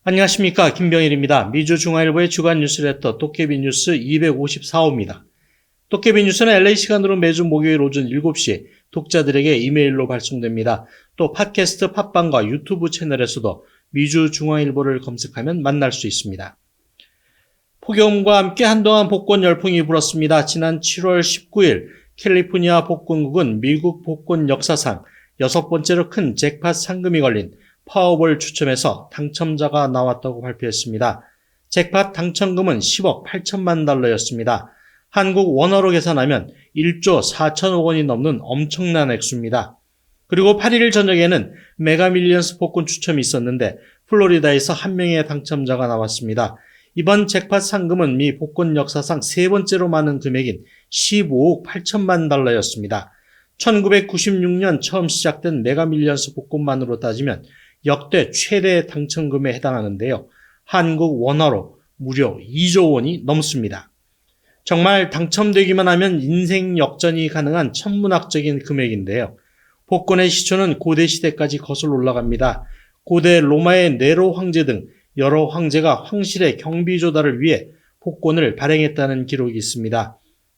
안녕하십니까, 김병일입니다. 미주중앙일보의 주간 뉴스레터 도깨비 뉴스 254호입니다. 도깨비 뉴스는 LA 시간으로 매주 목요일 오전 7시 독자들에게 이메일로 발송됩니다. 또 팟캐스트 팟빵과 유튜브 채널에서도 미주중앙일보를 검색하면 만날 수 있습니다. 폭염과 함께 한동안 복권 열풍이 불었습니다. 지난 7월 19일 캘리포니아 복권국은 미국 복권 역사상 6번째로 큰 잭팟 상금이 걸린 파워볼 추첨에서 당첨자가 나왔다고 발표했습니다. 잭팟 당첨금은 10억 8천만 달러였습니다. 한국 원화로 계산하면 1조 4천억 원이 넘는 엄청난 액수입니다. 그리고 8일 저녁에는 메가밀리언스 복권 추첨이 있었는데 플로리다에서 한 명의 당첨자가 나왔습니다. 이번 잭팟 상금은 미 복권 역사상 세 번째로 많은 금액인 15억 8천만 달러였습니다. 1996년 처음 시작된 메가밀리언스 복권만으로 따지면 역대 최대 당첨금에 해당하는데요. 한국 원화로 무려 2조 원이 넘습니다. 정말 당첨되기만 하면 인생 역전이 가능한 천문학적인 금액인데요. 복권의 시초는 고대 시대까지 거슬러 올라갑니다. 고대 로마의 네로 황제 등 여러 황제가 황실의 경비 조달을 위해 복권을 발행했다는 기록이 있습니다.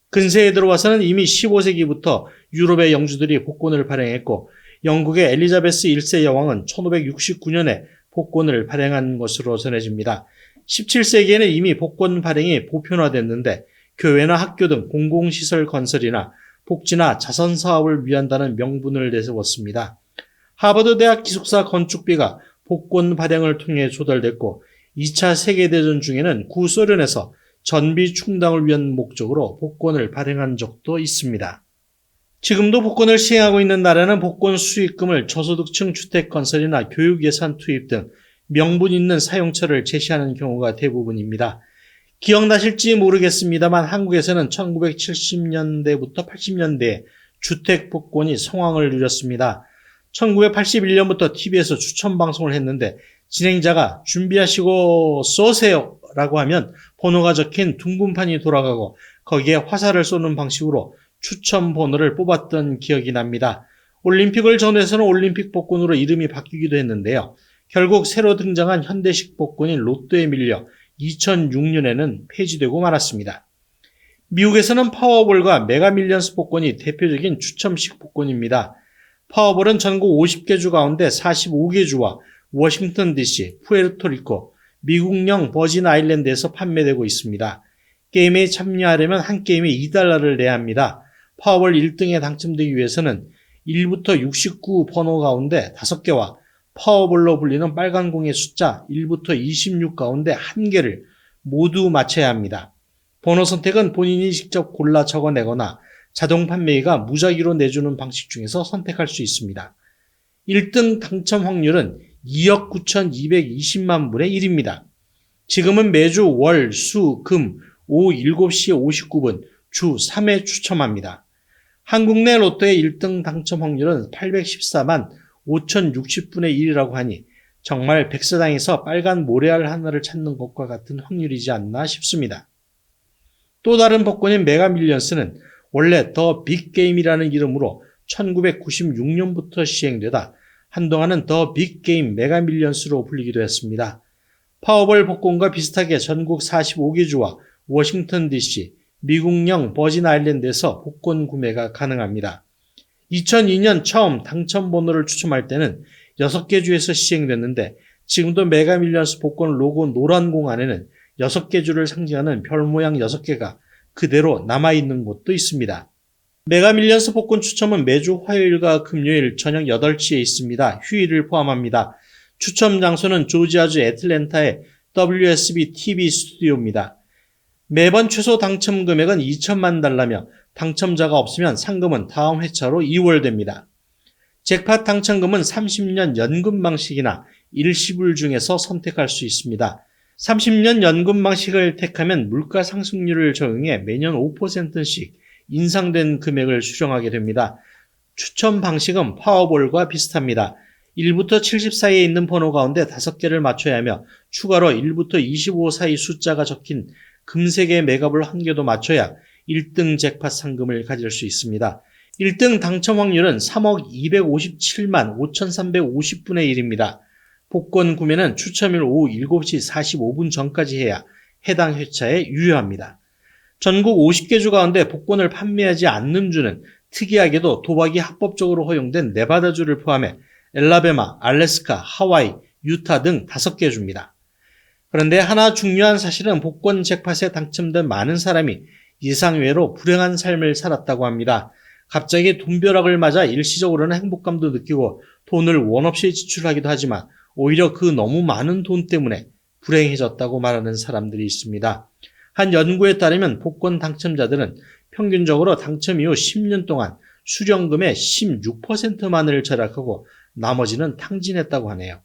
근세에 들어와서는 이미 15세기부터 유럽의 영주들이 복권을 발행했고 영국의 엘리자베스 1세 여왕은 1569년에 복권을 발행한 것으로 전해집니다. 17세기에는 이미 복권 발행이 보편화됐는데 교회나 학교 등 공공시설 건설이나 복지나 자선 사업을 위한다는 명분을 내세웠습니다. 하버드 대학 기숙사 건축비가 복권 발행을 통해 조달됐고 2차 세계대전 중에는 구소련에서 전비 충당을 위한 목적으로 복권을 발행한 적도 있습니다. 지금도 복권을 시행하고 있는 나라는 복권 수익금을 저소득층 주택건설이나 교육 예산 투입 등 명분 있는 사용처를 제시하는 경우가 대부분입니다. 기억나실지 모르겠습니다만 한국에서는 1970년대부터 80년대에 주택 복권이 성황을 누렸습니다. 1981년부터 TV에서 추천 방송을 했는데 진행자가 준비하시고 쏘세요 라고 하면 번호가 적힌 둥근판이 돌아가고 거기에 화살을 쏘는 방식으로 추첨 번호를 뽑았던 기억이 납니다. 올림픽을 전후해서는 올림픽 복권으로 이름이 바뀌기도 했는데요. 결국 새로 등장한 현대식 복권인 로또에 밀려 2006년에는 폐지되고 말았습니다. 미국에서는 파워볼과 메가밀리언스 복권이 대표적인 추첨식 복권입니다. 파워볼은 전국 50개 주 가운데 45개 주와 워싱턴 DC, 푸에르토리코, 미국령 버진 아일랜드에서 판매되고 있습니다. 게임에 참여하려면 한 게임에 $2를 내야 합니다. 파워볼 1등에 당첨되기 위해서는 1부터 69 번호 가운데 5개와 파워볼로 불리는 빨간 공의 숫자 1부터 26 가운데 1개를 모두 맞춰야 합니다. 번호 선택은 본인이 직접 골라 적어내거나 자동 판매기가 무작위로 내주는 방식 중에서 선택할 수 있습니다. 1등 당첨 확률은 2억 9,220만 분의 1입니다. 지금은 매주 월, 수, 금, 오후 7시 59분 주 3회 추첨합니다. 한국 내 로또의 1등 당첨 확률은 814만 5,060분의 1이라고 하니 정말 백사장에서 빨간 모래알 하나를 찾는 것과 같은 확률이지 않나 싶습니다. 또 다른 복권인 메가밀리언스는 원래 더 빅게임이라는 이름으로 1996년부터 시행되다 한동안은 더 빅게임 메가밀리언스로 불리기도 했습니다. 파워볼 복권과 비슷하게 전국 45개 주와 워싱턴 DC, 미국령 버진 아일랜드에서 복권 구매가 가능합니다. 2002년 처음 당첨 번호를 추첨할 때는 6개 주에서 시행됐는데 지금도 메가밀리언스 복권 로고 노란 공 안에는 6개 주를 상징하는 별 모양 6개가 그대로 남아있는 곳도 있습니다. 메가밀리언스 복권 추첨은 매주 화요일과 금요일 저녁 8시에 있습니다. 휴일을 포함합니다. 추첨 장소는 조지아주 애틀랜타의 WSB TV 스튜디오입니다. 매번 최소 당첨 금액은 2천만 달러며 당첨자가 없으면 상금은 다음 회차로 이월됩니다. 잭팟 당첨금은 30년 연금 방식이나 일시불 중에서 선택할 수 있습니다. 30년 연금 방식을 택하면 물가 상승률을 적용해 매년 5%씩 인상된 금액을 수령하게 됩니다. 추첨 방식은 파워볼과 비슷합니다. 1부터 70 사이에 있는 번호 가운데 5개를 맞춰야 하며 추가로 1부터 25 사이 숫자가 적힌 금색의 매갑을 1개도 맞춰야 1등 잭팟 상금을 가질 수 있습니다. 1등 당첨 확률은 3억 257만 5,350분의 1입니다. 복권 구매는 추첨일 오후 7시 45분 전까지 해야 해당 회차에 유효합니다. 전국 50개 주 가운데 복권을 판매하지 않는 주는 특이하게도 도박이 합법적으로 허용된 네바다주를 포함해 엘라베마, 알래스카, 하와이, 유타 등 5개 주입니다. 그런데 하나 중요한 사실은 복권 잭팟에 당첨된 많은 사람이 예상외로 불행한 삶을 살았다고 합니다. 갑자기 돈벼락을 맞아 일시적으로는 행복감도 느끼고 돈을 원 없이 지출하기도 하지만 오히려 그 너무 많은 돈 때문에 불행해졌다고 말하는 사람들이 있습니다. 한 연구에 따르면 복권 당첨자들은 평균적으로 당첨 이후 10년 동안 수령금의 16%만을 절약하고 나머지는 탕진했다고 하네요.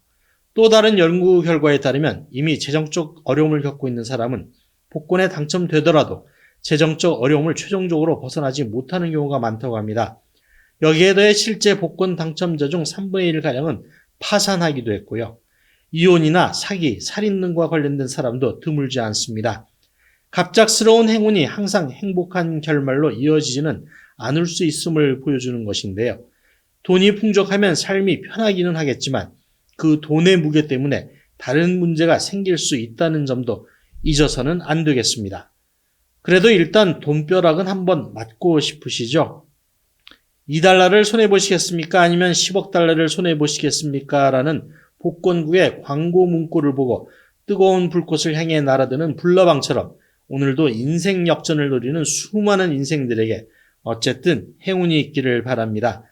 또 다른 연구 결과에 따르면 이미 재정적 어려움을 겪고 있는 사람은 복권에 당첨되더라도 재정적 어려움을 최종적으로 벗어나지 못하는 경우가 많다고 합니다. 여기에 더해 실제 복권 당첨자 중 3분의 1가량은 파산하기도 했고요. 이혼이나 사기, 살인 등과 관련된 사람도 드물지 않습니다. 갑작스러운 행운이 항상 행복한 결말로 이어지지는 않을 수 있음을 보여주는 것인데요. 돈이 풍족하면 삶이 편하기는 하겠지만 그 돈의 무게 때문에 다른 문제가 생길 수 있다는 점도 잊어서는 안 되겠습니다. 그래도 일단 돈벼락은 한번 맞고 싶으시죠? 2달러를 손해보시겠습니까? 아니면 10억 달러를 손해보시겠습니까? 라는 복권국의 광고 문구를 보고 뜨거운 불꽃을 향해 날아드는 불나방처럼 오늘도 인생 역전을 노리는 수많은 인생들에게 어쨌든 행운이 있기를 바랍니다.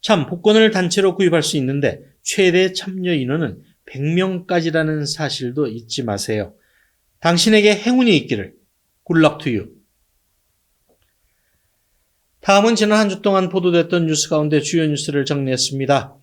참 복권을 단체로 구입할 수 있는데 최대 참여 인원은 100명까지라는 사실도 잊지 마세요. 당신에게 행운이 있기를. Good luck to you. 다음은 지난 한 주 동안 보도됐던 뉴스 가운데 주요 뉴스를 정리했습니다.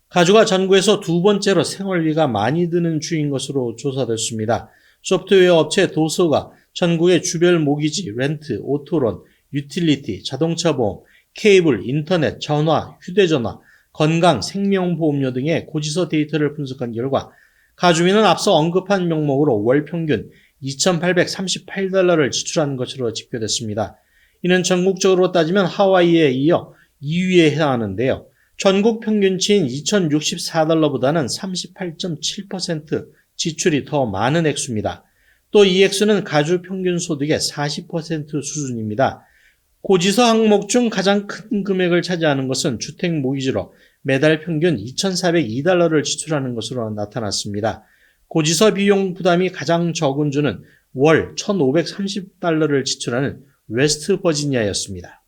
가주가 전국에서 두 번째로 생활비가 많이 드는 주인 것으로 조사됐습니다. 소프트웨어 업체 도서가 전국의 주별 모기지, 렌트, 오토론, 유틸리티, 자동차 보험, 케이블, 인터넷, 전화, 휴대전화, 건강, 생명보험료 등의 고지서 데이터를 분석한 결과 가주민은 앞서 언급한 명목으로 월 평균 2,838달러를 지출한 것으로 집계됐습니다. 이는 전국적으로 따지면 하와이에 이어 2위에 해당하는데요. 전국 평균치인 2,064달러보다는 38.7% 지출이 더 많은 액수입니다. 또 이 액수는 가주 평균 소득의 40% 수준입니다. 고지서 항목 중 가장 큰 금액을 차지하는 것은 주택 모기지로 매달 평균 2,402달러를 지출하는 것으로 나타났습니다. 고지서 비용 부담이 가장 적은 주는 월 1,530달러를 지출하는 웨스트 버지니아였습니다.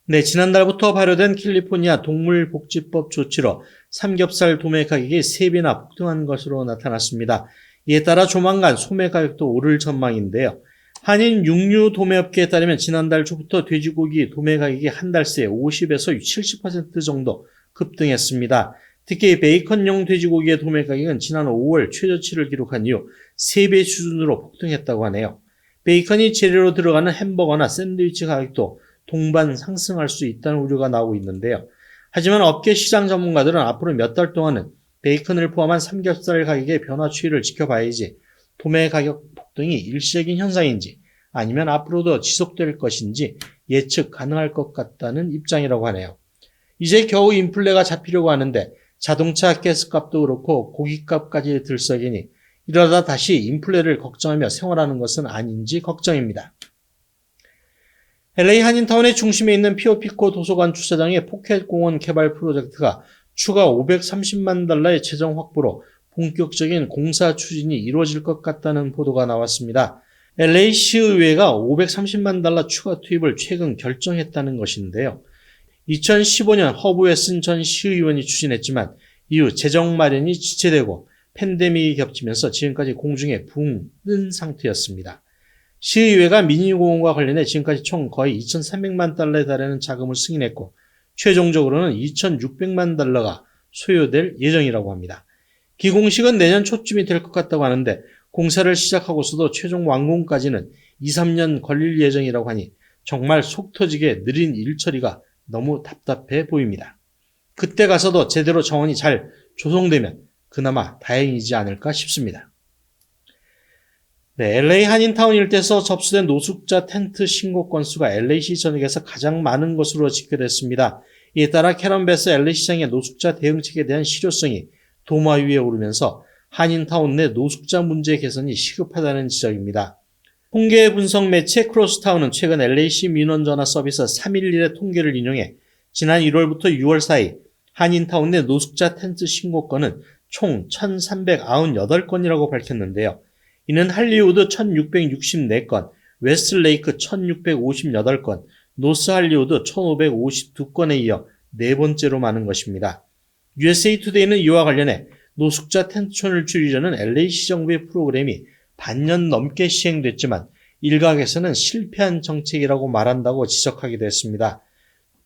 네, 지난달부터 발효된 캘리포니아 동물복지법 조치로 삼겹살 도매 가격이 3배나 폭등한 것으로 나타났습니다. 이에 따라 조만간 소매 가격도 오를 전망인데요. 한인 육류 도매업계에 따르면 지난달 초부터 돼지고기 도매 가격이 한 달 새 50에서 70% 정도 급등했습니다. 특히 베이컨용 돼지고기의 도매 가격은 지난 5월 최저치를 기록한 이후 3배 수준으로 폭등했다고 하네요. 베이컨이 재료로 들어가는 햄버거나 샌드위치 가격도 동반 상승할 수 있다는 우려가 나오고 있는데요. 하지만 업계 시장 전문가들은 앞으로 몇 달 동안은 베이컨을 포함한 삼겹살 가격의 변화 추이를 지켜봐야지 도매 가격 폭등이 일시적인 현상인지 아니면 앞으로도 지속될 것인지 예측 가능할 것 같다는 입장이라고 하네요. 이제 겨우 인플레가 잡히려고 하는데 자동차 가스값도 그렇고 고기값까지 들썩이니 이러다 다시 인플레를 걱정하며 생활하는 것은 아닌지 걱정입니다. LA 한인타운의 중심에 있는 피오피코 도서관 주차장의 포켓공원 개발 프로젝트가 추가 530만 달러의 재정 확보로 본격적인 공사 추진이 이루어질 것 같다는 보도가 나왔습니다. LA 시의회가 530만 달러 추가 투입을 최근 결정했다는 것인데요. 2015년 허브 웨슨 전 시의원이 추진했지만 이후 재정 마련이 지체되고 팬데믹이 겹치면서 지금까지 공중에 붕 뜬 상태였습니다. 시의회가 미니공원과 관련해 지금까지 총 거의 2,300만 달러에 달하는 자금을 승인했고 최종적으로는 2,600만 달러가 소요될 예정이라고 합니다. 기공식은 내년 초쯤이 될 것 같다고 하는데 공사를 시작하고서도 최종 완공까지는 2, 3년 걸릴 예정이라고 하니 정말 속 터지게 느린 일처리가 너무 답답해 보입니다. 그때 가서도 제대로 정원이 잘 조성되면 그나마 다행이지 않을까 싶습니다. 네, LA 한인타운 일대에서 접수된 노숙자 텐트 신고 건수가 LA시 전역에서 가장 많은 것으로 집계됐습니다. 이에 따라 캐런 베스 LA 시장의 노숙자 대응책에 대한 실효성이 도마 위에 오르면서 한인타운 내 노숙자 문제 개선이 시급하다는 지적입니다. 통계 분석 매체 크로스타운은 최근 LA시 민원 전화 서비스 311의 통계를 인용해 지난 1월부터 6월 사이 한인타운 내 노숙자 텐트 신고 건은 총 1,398건이라고 밝혔는데요. 이는 할리우드 1,664건, 웨스트레이크 1,658건, 노스 할리우드 1,552건에 이어 네 번째로 많은 것입니다. USA 투데이는 이와 관련해 노숙자 텐트촌을 줄이려는 LA시 정부의 프로그램이 반년 넘게 시행됐지만 일각에서는 실패한 정책이라고 말한다고 지적하기도 했습니다.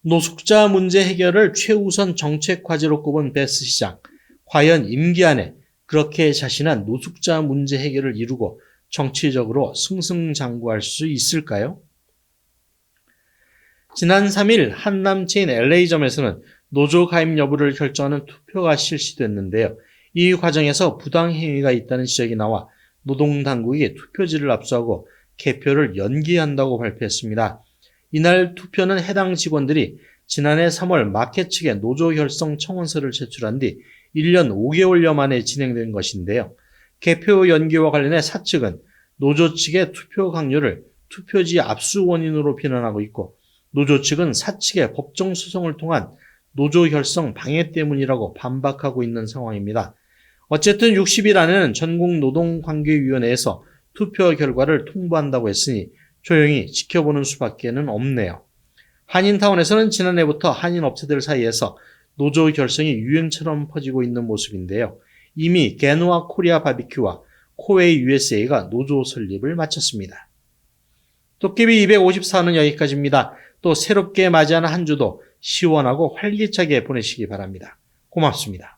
노숙자 문제 해결을 최우선 정책 과제로 꼽은 베스 시장. 과연 임기 안에 그렇게 자신한 노숙자 문제 해결을 이루고 정치적으로 승승장구할 수 있을까요? 지난 3일 한남체인 LA점에서는 노조 가입 여부를 결정하는 투표가 실시됐는데요. 이 과정에서 부당행위가 있다는 지적이 나와 노동당국이 투표지를 압수하고 개표를 연기한다고 발표했습니다. 이날 투표는 해당 직원들이 지난해 3월 마켓 측에 노조 결성 청원서를 제출한 뒤 1년 5개월여 만에 진행된 것인데요. 개표 연기와 관련해 사측은 노조 측의 투표 강요를 투표지 압수 원인으로 비난하고 있고 노조 측은 사측의 법정 소송을 통한 노조 결성 방해 때문이라고 반박하고 있는 상황입니다. 어쨌든 60일 안에는 전국노동관계위원회에서 투표 결과를 통보한다고 했으니 조용히 지켜보는 수밖에는 없네요. 한인타운에서는 지난해부터 한인업체들 사이에서 노조 결성이 유행처럼 퍼지고 있는 모습인데요. 이미 게노아 코리아 바비큐와 코웨이 USA가 노조 설립을 마쳤습니다. 도깨비 254는 여기까지입니다. 또 새롭게 맞이하는 한 주도 시원하고 활기차게 보내시기 바랍니다. 고맙습니다.